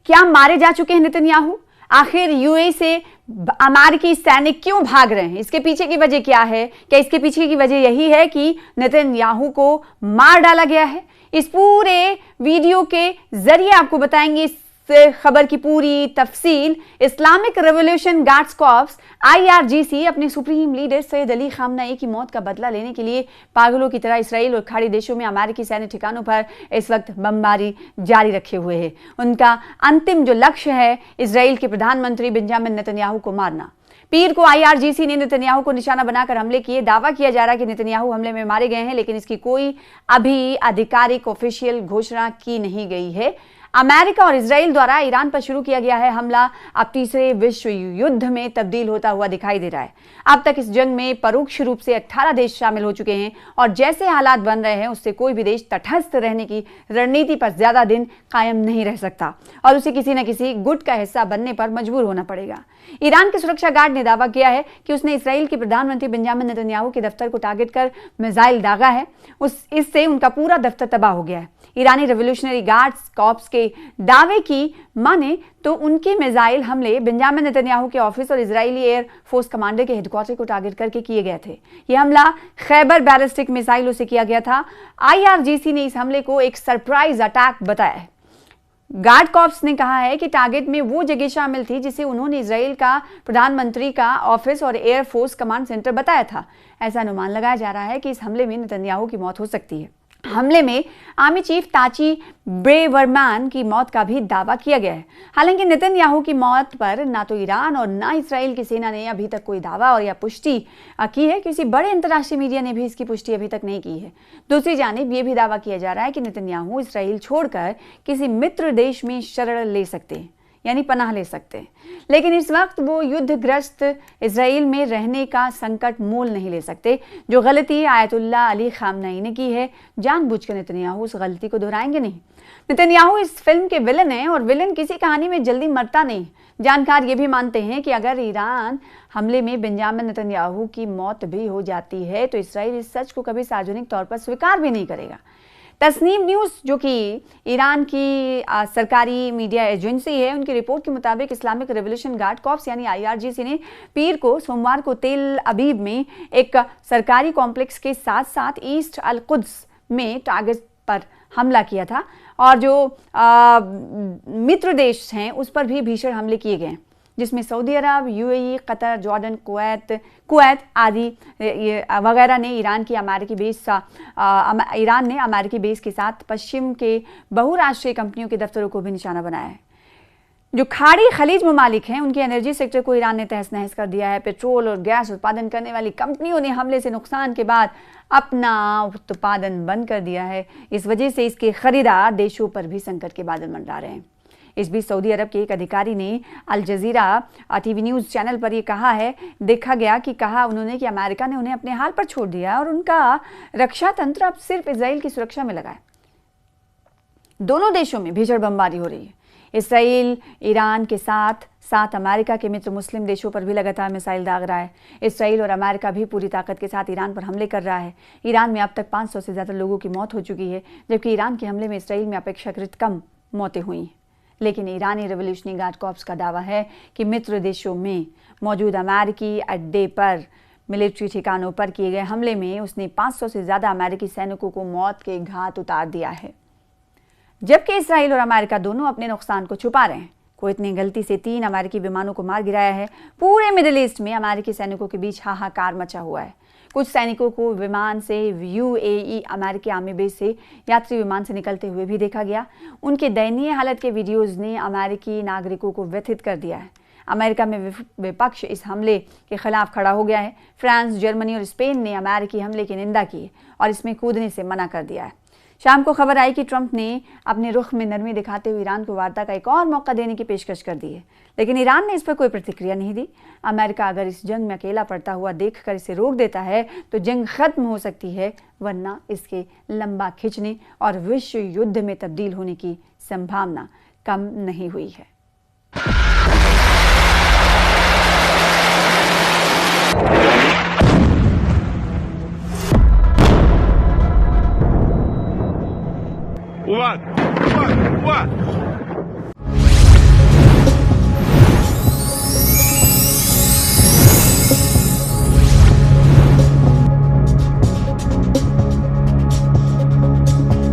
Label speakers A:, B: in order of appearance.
A: क्या मारे जा चुके हैं नेतन्याहू? आखिर यूएई से अमेरिकी सैनिक क्यों भाग रहे हैं? इसके पीछे की वजह क्या है? क्या इसके पीछे की वजह यही है कि नेतन्याहू को मार डाला गया है? इस पूरे वीडियो के जरिए आपको बताएंगे इस खबर की पूरी तफसील। Islamic revolution guards corps IRGC अपने supreme leader Syed Ali Khamenei की मौत का बदला लेने के लिए पागलों की तरह इसराइल और खाड़ी देशों में अमेरिकी सैन्य ठिकानों पर इस वक्त बमबारी जारी रखे हुए है। उनका अंतिम जो लक्ष्य है इसराइल के प्रधानमंत्री बेंजामिन नेतन्याहू को मारना। पीर को IRGC ने नेतन्याहू को निशाना बनाकर हमले किए। दावा किया जा रहा है कि नेतन्याहू हमले में मारे गए हैं, लेकिन इसकी कोई अभी आधिकारिक ऑफिशियल घोषणा की नहीं गई है। अमेरिका और इजराइल द्वारा ईरान पर शुरू किया गया है हमला अब तीसरे विश्व युद्ध में तब्दील होता हुआ दिखाई दे रहा है। अब तक इस जंग में परोक्ष रूप से 18 देश शामिल हो चुके हैं और जैसे हालात बन रहे हैं उससे कोई भी देश तटस्थ रहने की रणनीति पर ज्यादा दिन कायम नहीं रह सकता और उसे किसी न किसी गुट का हिस्सा बनने पर मजबूर होना पड़ेगा। ईरान के सुरक्षा गार्ड ने दावा किया है कि उसने इसराइल के प्रधानमंत्री बेंजामिन नेतन्याहू के दफ्तर को टारगेट कर मिसाइल दागा है। इससे उनका पूरा दफ्तर तबाह हो गया है। ईरानी रेवोल्यूशनरी गार्ड्स कॉर्प्स के दावे की माने तो उनके मिसाइल हमले बेंजामिन नेतन्याहू के ऑफिस और इजरायली एयर फोर्स कमांडर के हेडक्वार्टर को टारगेट करके किए गए थे। यह हमला खैबर बैलिस्टिक मिसाइलों से किया गया था। IRGC ने इस हमले को एक सरप्राइज अटैक बताया है। गार्ड कॉर्प्स ने कहा है कि टारगेट में वो जगह शामिल थी जिसे उन्होंने इजराइल का प्रधानमंत्री का ऑफिस और एयर फोर्स कमांड सेंटर बताया था। ऐसा अनुमान लगाया जा रहा है कि इस हमले में नेतन्याहू की मौत हो सकती है। हमले में आर्मी चीफ ताची ब्रेवरमैन की मौत का भी दावा किया गया है। हालांकि नेतन्याहू की मौत पर ना तो ईरान और ना इसराइल की सेना ने अभी तक कोई दावा और या पुष्टि की है। किसी बड़े अंतर्राष्ट्रीय मीडिया ने भी इसकी पुष्टि अभी तक नहीं की है। दूसरी जानिब यह भी दावा किया जा रहा है कि नेतन्याहू इसराइल छोड़कर किसी मित्र देश में शरण ले सकते हैं, यानी पनाह ले सकते हैं, लेकिन इस वक्त वो युद्धग्रस्त इसराइल में रहने का संकट मोल नहीं ले सकते। जो गलती आयतुल्लाह अली खामनेई ने की है, जानबूझकर नेतन्याहू उस गलती को दोहराएंगे नहीं। नेतन्याहू इस फिल्म के विलन हैं और विलन किसी कहानी में जल्दी मरता नहीं। जानकार ये भी मानते हैं कि अगर ईरान हमले में बेंजामिन नेतन्याहू की मौत भी हो जाती है तो इसराइल इस सच को कभी सार्वजनिक तौर पर स्वीकार भी नहीं करेगा। तस्नीम न्यूज़ जो कि ईरान की सरकारी मीडिया एजेंसी है, उनकी रिपोर्ट के मुताबिक इस्लामिक रेवोल्यूशन गार्ड कॉर्प्स यानी IRGC ने पीर को सोमवार को तेल अबीब में एक सरकारी कॉम्प्लेक्स के साथ साथ ईस्ट अल कुद्स में टारगेट पर हमला किया था और जो मित्र देश हैं उस पर भी भीषण हमले किए गए, जिसमें सऊदी अरब, UAE, कतर, जॉर्डन, कुवैत आदि वगैरह ने ईरान ने अमेरिकी बेस के साथ पश्चिम के बहुराष्ट्रीय कंपनियों के दफ्तरों को भी निशाना बनाया है। जो खाड़ी खलीज ममालिक हैं उनके एनर्जी सेक्टर को ईरान ने तहस नहस कर दिया है। पेट्रोल और गैस उत्पादन करने वाली कंपनियों ने हमले से नुकसान के बाद अपना उत्पादन बंद कर दिया है। इस वजह से इसके खरीदार देशों पर भी संकट के बादल मंडरा रहे हैं। इस बीच सऊदी अरब के एक अधिकारी ने अल जजीरा TV न्यूज़ चैनल पर यह कहा उन्होंने कि अमेरिका ने उन्हें अपने हाल पर छोड़ दिया और उनका रक्षा तंत्र अब सिर्फ इजराइल की सुरक्षा में लगा है। दोनों देशों में भीषण बमबारी हो रही है। इसराइल ईरान के साथ साथ अमेरिका के मित्र मुस्लिम देशों पर भी लगातार मिसाइल दाग रहा है। इसराइल और अमेरिका भी पूरी ताकत के साथ ईरान पर हमले कर रहा है। ईरान में अब तक 500 से ज़्यादा लोगों की मौत हो चुकी है, जबकि ईरान के हमले में इसराइल में अपेक्षाकृत कम मौतें हुई हैं। लेकिन ईरानी रेवोल्यूशनरी गार्ड कॉर्प्स का दावा है कि मित्र देशों में मौजूद अमेरिकी अड्डे पर मिलिट्री ठिकानों पर किए गए हमले में उसने 500 से ज़्यादा अमेरिकी सैनिकों को मौत के घाट उतार दिया है। जबकि इसराइल और अमेरिका दोनों अपने नुकसान को छुपा रहे हैं। कुवैत ने गलती से 3 अमेरिकी विमानों को मार गिराया है। पूरे मिडिल ईस्ट में अमेरिकी सैनिकों के बीच हाहाकार मचा हुआ है। कुछ सैनिकों को विमान से UAE अमेरिकी आर्मी बेस से यात्री विमान से निकलते हुए भी देखा गया। उनके दयनीय हालत के वीडियोज ने अमेरिकी नागरिकों को व्यथित कर दिया है। अमेरिका में विपक्ष इस हमले के खिलाफ खड़ा हो गया है। फ्रांस, जर्मनी और स्पेन ने अमेरिकी हमले की निंदा की और इसमें कूदने से मना कर दिया है। शाम को खबर आई कि ट्रंप ने अपने रुख में नरमी दिखाते हुए ईरान को वार्ता का एक और मौका देने की पेशकश कर दी है, लेकिन ईरान ने इस पर कोई प्रतिक्रिया नहीं दी। अमेरिका अगर इस जंग में अकेला पड़ता हुआ देखकर इसे रोक देता है तो जंग खत्म हो सकती है, वरना इसके लंबा खिंचने और विश्व युद्ध में तब्दील होने की संभावना कम नहीं हुई है।
B: What?